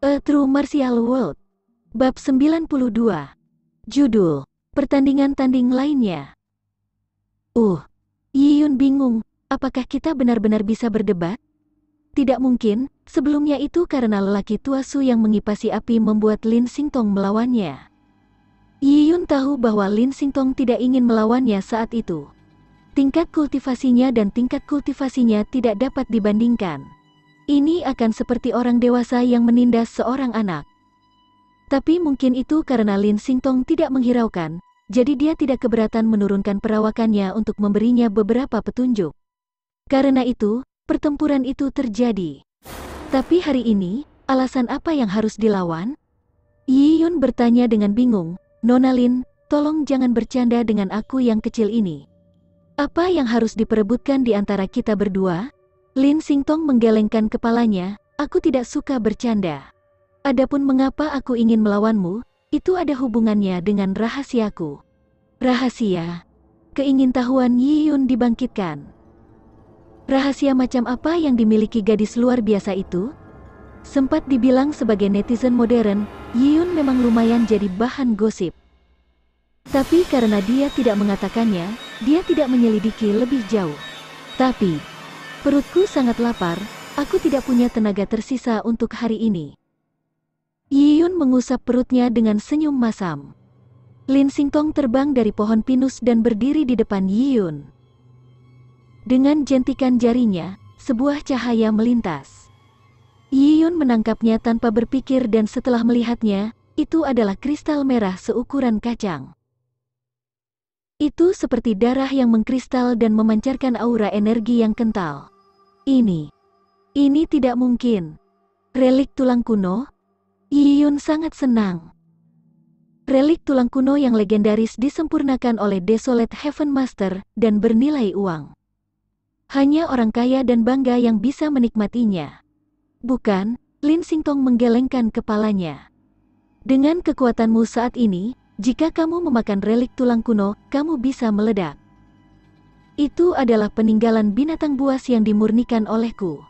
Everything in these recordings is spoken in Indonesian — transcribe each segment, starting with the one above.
A True Martial World. Bab 92. Judul, Pertandingan tanding lainnya. Yi Yun bingung, apakah kita benar-benar bisa berdebat? Tidak mungkin, sebelumnya itu karena lelaki tua Su yang mengipasi api membuat Lin Xingtong melawannya. Yi Yun tahu bahwa Lin Xingtong tidak ingin melawannya saat itu. Tingkat kultivasinya dan tingkat kultivasinya tidak dapat dibandingkan. Ini akan seperti orang dewasa yang menindas seorang anak. Tapi mungkin itu karena Lin Xingtong tidak menghiraukan, jadi dia tidak keberatan menurunkan perawakannya untuk memberinya beberapa petunjuk. Karena itu, pertempuran itu terjadi. Tapi hari ini, alasan apa yang harus dilawan? Yi Yun bertanya dengan bingung, "Nona Lin, tolong jangan bercanda dengan aku yang kecil ini. Apa yang harus diperebutkan di antara kita berdua?" Lin Xingtong menggelengkan kepalanya, "Aku tidak suka bercanda. Adapun mengapa aku ingin melawanmu, itu ada hubungannya dengan rahasiaku." Rahasia? Keingintahuan Yi Yun dibangkitkan. Rahasia macam apa yang dimiliki gadis luar biasa itu? Sempat dibilang sebagai netizen modern, Yi Yun memang lumayan jadi bahan gosip. Tapi karena dia tidak mengatakannya, dia tidak menyelidiki lebih jauh. Tapi, perutku sangat lapar, aku tidak punya tenaga tersisa untuk hari ini. Yi Yun mengusap perutnya dengan senyum masam. Lin Xingtong terbang dari pohon pinus dan berdiri di depan Yi Yun. Dengan jentikan jarinya, sebuah cahaya melintas. Yi Yun menangkapnya tanpa berpikir dan setelah melihatnya, itu adalah kristal merah seukuran kacang. Itu seperti darah yang mengkristal dan memancarkan aura energi yang kental. Ini tidak mungkin. Relik tulang kuno? Yi Yun sangat senang. Relik tulang kuno yang legendaris disempurnakan oleh Desolate Heaven Master dan bernilai uang. Hanya orang kaya dan bangga yang bisa menikmatinya. Bukan? Lin Xingtong menggelengkan kepalanya. Dengan kekuatanmu saat ini, jika kamu memakan relik tulang kuno, kamu bisa meledak. Itu adalah peninggalan binatang buas yang dimurnikan olehku.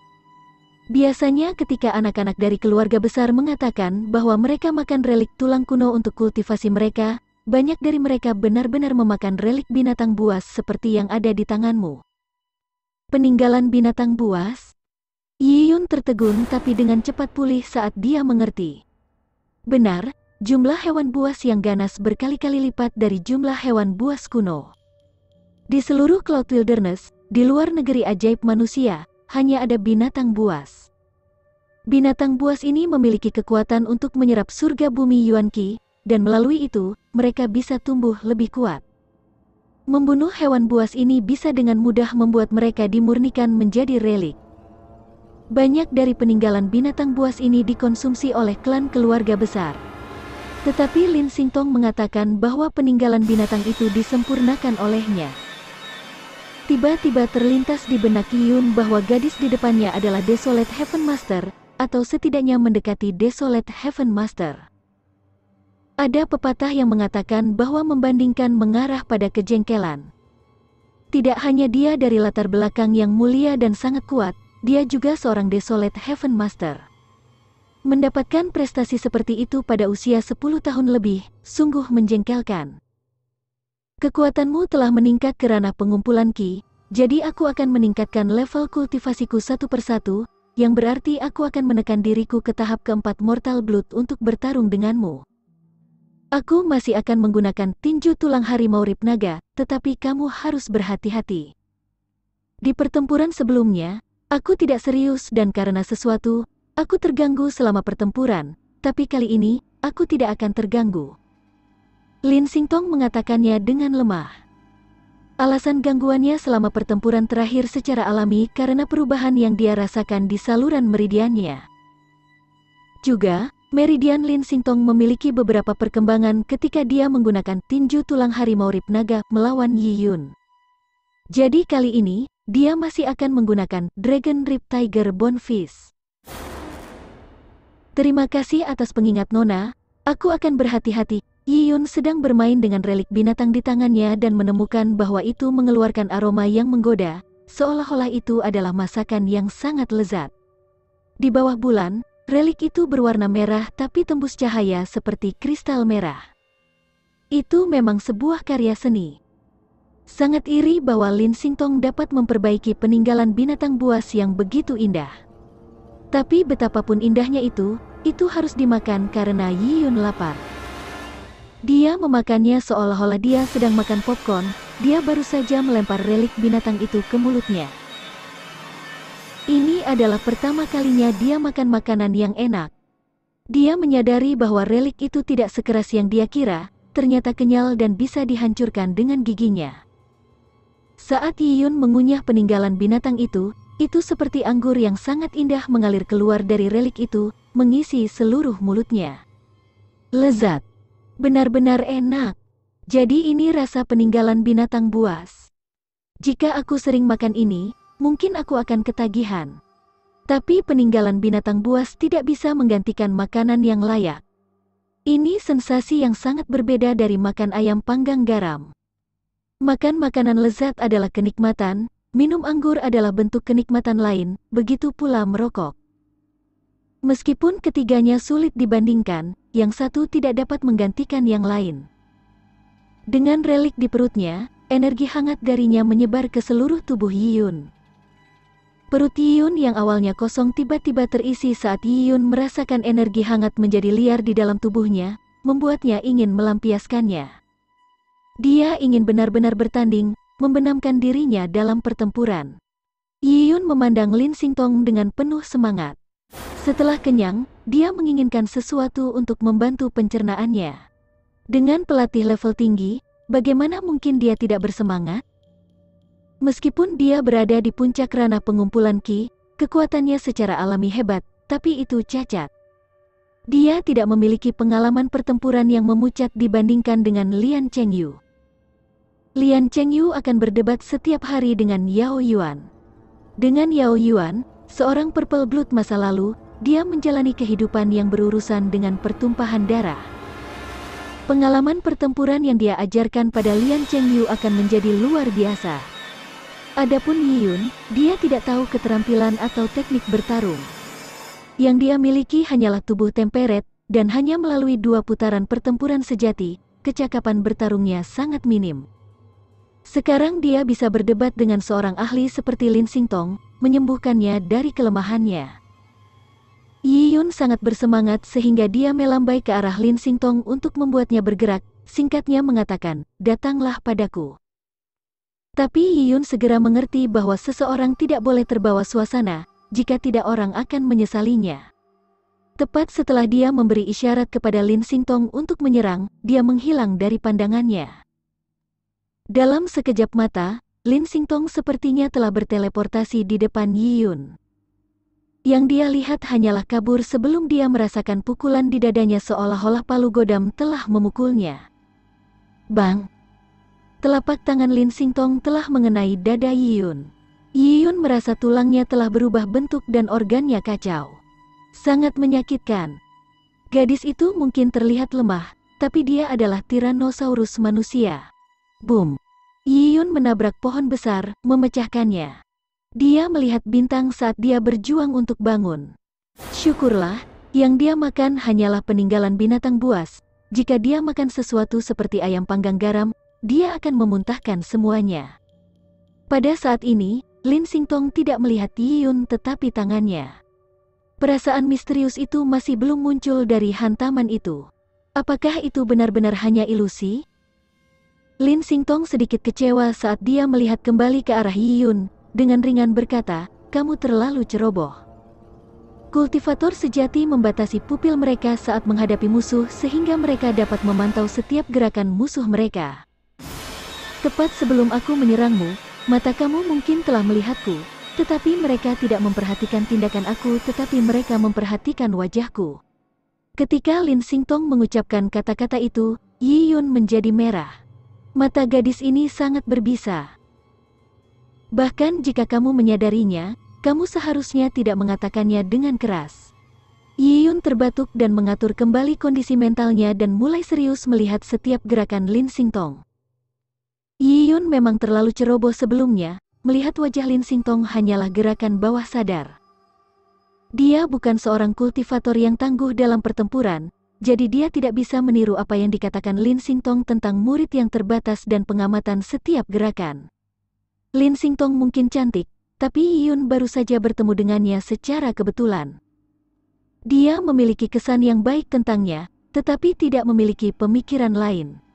Biasanya ketika anak-anak dari keluarga besar mengatakan bahwa mereka makan relik tulang kuno untuk kultivasi mereka, banyak dari mereka benar-benar memakan relik binatang buas seperti yang ada di tanganmu. Peninggalan binatang buas? Yi Yun tertegun tapi dengan cepat pulih saat dia mengerti. Benar, jumlah hewan buas yang ganas berkali-kali lipat dari jumlah hewan buas kuno. Di seluruh Cloud Wilderness, di luar negeri ajaib manusia, hanya ada binatang buas. Binatang buas ini memiliki kekuatan untuk menyerap surga bumi Yuan Qi, dan melalui itu, mereka bisa tumbuh lebih kuat. Membunuh hewan buas ini bisa dengan mudah membuat mereka dimurnikan menjadi relik. Banyak dari peninggalan binatang buas ini dikonsumsi oleh klan keluarga besar. Tetapi Lin Xingtong mengatakan bahwa peninggalan binatang itu disempurnakan olehnya. Tiba-tiba terlintas di benak Yi Yun bahwa gadis di depannya adalah Desolate Heaven Master, atau setidaknya mendekati Desolate Heaven Master. Ada pepatah yang mengatakan bahwa membandingkan mengarah pada kejengkelan. Tidak hanya dia dari latar belakang yang mulia dan sangat kuat, dia juga seorang Desolate Heaven Master. Mendapatkan prestasi seperti itu pada usia 10 tahun lebih, sungguh menjengkelkan. Kekuatanmu telah meningkat ke ranah pengumpulan Qi, jadi aku akan meningkatkan level kultivasiku satu persatu, yang berarti aku akan menekan diriku ke tahap keempat Mortal Blood untuk bertarung denganmu. Aku masih akan menggunakan tinju tulang harimau Rip Naga, tetapi kamu harus berhati-hati. Di pertempuran sebelumnya, aku tidak serius dan karena sesuatu, aku terganggu selama pertempuran, tapi kali ini, aku tidak akan terganggu. Lin Xingtong mengatakannya dengan lemah. Alasan gangguannya selama pertempuran terakhir secara alami karena perubahan yang dia rasakan di saluran meridiannya. Juga, meridian Lin Xingtong memiliki beberapa perkembangan ketika dia menggunakan tinju tulang harimau Rip Naga melawan Yi Yun. Jadi kali ini, dia masih akan menggunakan Dragon Rip Tiger Bone Fist. Terima kasih atas pengingat Nona, aku akan berhati-hati. Yi Yun sedang bermain dengan relik binatang di tangannya dan menemukan bahwa itu mengeluarkan aroma yang menggoda, seolah-olah itu adalah masakan yang sangat lezat. Di bawah bulan, Relik itu berwarna merah tapi tembus cahaya seperti kristal merah. Itu memang sebuah karya seni. Sangat iri bahwa Lin Xingtong dapat memperbaiki peninggalan binatang buas yang begitu indah. Tapi betapapun indahnya itu harus dimakan karena Yi Yun lapar. Dia memakannya seolah-olah dia sedang makan popcorn. Dia baru saja melempar relik binatang itu ke mulutnya. Ini adalah pertama kalinya dia makan makanan yang enak. Dia menyadari bahwa relik itu tidak sekeras yang dia kira, ternyata kenyal dan bisa dihancurkan dengan giginya. Saat Yi Yun mengunyah peninggalan binatang itu seperti anggur yang sangat indah mengalir keluar dari relik itu, mengisi seluruh mulutnya. Lezat. Benar-benar enak. Jadi ini rasa peninggalan binatang buas. Jika aku sering makan ini, mungkin aku akan ketagihan. Tapi peninggalan binatang buas tidak bisa menggantikan makanan yang layak. Ini sensasi yang sangat berbeda dari makan ayam panggang garam. Makan makanan lezat adalah kenikmatan, minum anggur adalah bentuk kenikmatan lain, begitu pula merokok. Meskipun ketiganya sulit dibandingkan, yang satu tidak dapat menggantikan yang lain. Dengan relik di perutnya, energi hangat darinya menyebar ke seluruh tubuh Yi Yun. Perut Yi Yun yang awalnya kosong tiba-tiba terisi saat Yi Yun merasakan energi hangat menjadi liar di dalam tubuhnya, membuatnya ingin melampiaskannya. Dia ingin benar-benar bertanding, membenamkan dirinya dalam pertempuran. Yi Yun memandang Lin Xingtong dengan penuh semangat. Setelah kenyang, dia menginginkan sesuatu untuk membantu pencernaannya. Dengan pelatih level tinggi, bagaimana mungkin dia tidak bersemangat? Meskipun dia berada di puncak ranah pengumpulan Qi, kekuatannya secara alami hebat, tapi itu cacat. Dia tidak memiliki pengalaman pertempuran yang memucat dibandingkan dengan Lian Chengyu. Lian Chengyu akan berdebat setiap hari dengan Yao Yuan. Dengan Yao Yuan, seorang Purple Blood masa lalu, dia menjalani kehidupan yang berurusan dengan pertumpahan darah. Pengalaman pertempuran yang dia ajarkan pada Lian Chengyu akan menjadi luar biasa. Adapun Yi Yun, dia tidak tahu keterampilan atau teknik bertarung. Yang dia miliki hanyalah tubuh temperet, dan hanya melalui 2 putaran pertempuran sejati, kecakapan bertarungnya sangat minim. Sekarang dia bisa berdebat dengan seorang ahli seperti Lin Xingtong, menyembuhkannya dari kelemahannya. Yi Yun sangat bersemangat sehingga dia melambai ke arah Lin Xingtong untuk membuatnya bergerak, singkatnya mengatakan, "Datanglah padaku." Tapi Yi Yun segera mengerti bahwa seseorang tidak boleh terbawa suasana, jika tidak orang akan menyesalinya. Tepat setelah dia memberi isyarat kepada Lin Xingtong untuk menyerang, dia menghilang dari pandangannya. Dalam sekejap mata, Lin Xingtong sepertinya telah berteleportasi di depan Yi Yun. Yang dia lihat hanyalah kabur sebelum dia merasakan pukulan di dadanya seolah-olah palu godam telah memukulnya. Bang! Telapak tangan Lin Xingtong telah mengenai dada Yi Yun. Yi Yun merasa tulangnya telah berubah bentuk dan organnya kacau. Sangat menyakitkan. Gadis itu mungkin terlihat lemah, tapi dia adalah Tyrannosaurus manusia. Boom! Yi Yun menabrak pohon besar, memecahkannya. Dia melihat bintang saat dia berjuang untuk bangun. Syukurlah, yang dia makan hanyalah peninggalan binatang buas. Jika dia makan sesuatu seperti ayam panggang garam, dia akan memuntahkan semuanya. Pada saat ini, Lin Xingtong tidak melihat Yi Yun tetapi tangannya. Perasaan misterius itu masih belum muncul dari hantaman itu. Apakah itu benar-benar hanya ilusi? Lin Xingtong sedikit kecewa saat dia melihat kembali ke arah Yi Yun, dengan ringan berkata, "Kamu terlalu ceroboh." Kultivator sejati membatasi pupil mereka saat menghadapi musuh sehingga mereka dapat memantau setiap gerakan musuh mereka. Tepat sebelum aku menyerangmu, mata kamu mungkin telah melihatku, tetapi mereka tidak memperhatikan tindakan aku tetapi mereka memperhatikan wajahku. Ketika Lin Xingtong mengucapkan kata-kata itu, Yi Yun menjadi merah. Mata gadis ini sangat berbisa. Bahkan jika kamu menyadarinya, kamu seharusnya tidak mengatakannya dengan keras. Yi Yun terbatuk dan mengatur kembali kondisi mentalnya dan mulai serius melihat setiap gerakan Lin Xingtong. Yi Yun memang terlalu ceroboh sebelumnya, melihat wajah Lin Xingtong hanyalah gerakan bawah sadar. Dia bukan seorang kultivator yang tangguh dalam pertempuran, jadi dia tidak bisa meniru apa yang dikatakan Lin Xingtong tentang murid yang terbatas dan pengamatan setiap gerakan. Lin Xingtong mungkin cantik, tapi Yiyun baru saja bertemu dengannya secara kebetulan. Dia memiliki kesan yang baik tentangnya, tetapi tidak memiliki pemikiran lain.